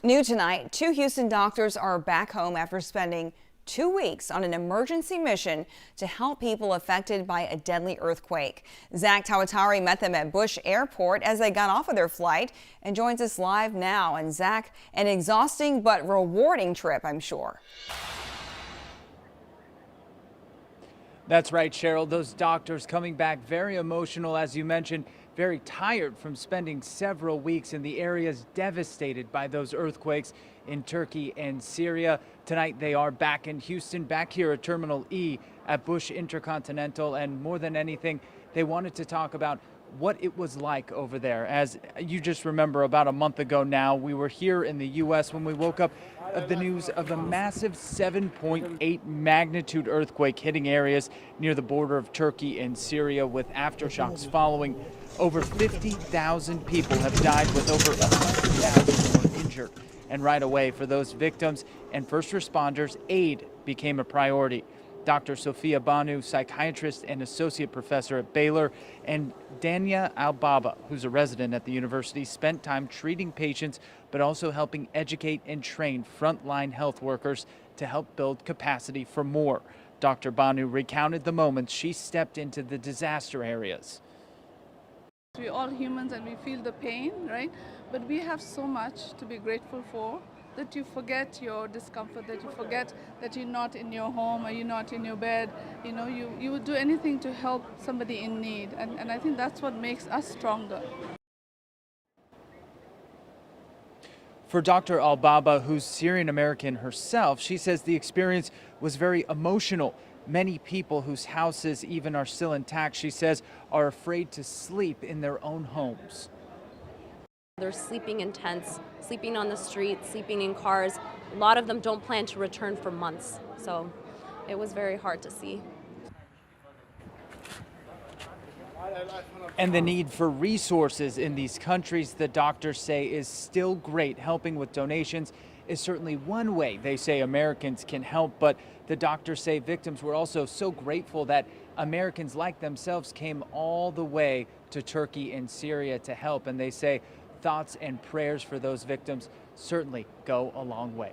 New tonight, 2 Houston doctors are back home after spending 2 weeks on an emergency mission to help people affected by a deadly earthquake. Zach Tawatari met them at Bush Airport as they got off of their flight and joins us live now. And Zach, an exhausting but rewarding trip, I'm sure. That's right, Cheryl. Those doctors coming back very emotional, as you mentioned, very tired from spending several weeks in the areas devastated by those earthquakes in Turkey and Syria. Tonight they are back in Houston, back here at Terminal E at Bush Intercontinental, and more than anything, they wanted to talk about what it was like over there. As you just remember, about a month ago now, we were here in the U.S. when we woke up of the news of a massive 7.8 magnitude earthquake hitting areas near the border of Turkey and Syria, with aftershocks following. Over 50,000 people have died, with over 100,000 more injured. And right away, for those victims and first responders, aid became a priority. Dr. Sophia Banu, psychiatrist and associate professor at Baylor, and Dania Al-Baba, who's a resident at the university, spent time treating patients, but also helping educate and train frontline health workers to help build capacity for more. Dr. Banu recounted the moments she stepped into the disaster areas. We're all humans and we feel the pain, right? But we have so much to be grateful for that you forget your discomfort, that you forget that you're not in your home or you're not in your bed. You know, you would do anything to help somebody in need. And I think that's what makes us stronger. For Dr. Al-Baba, who's Syrian American herself, she says the experience was very emotional. Many people whose houses even are still intact, she says, are afraid to sleep in their own homes. They're sleeping in tents, sleeping on the street, sleeping in cars. A lot of them don't plan to return for months, so it was very hard to see. And the need for resources in these countries, the doctors say, is still great. Helping with donations is certainly one way they say Americans can help, but the doctors say victims were also so grateful that Americans like themselves came all the way to Turkey and Syria to help, and they say thoughts and prayers for those victims certainly go a long way.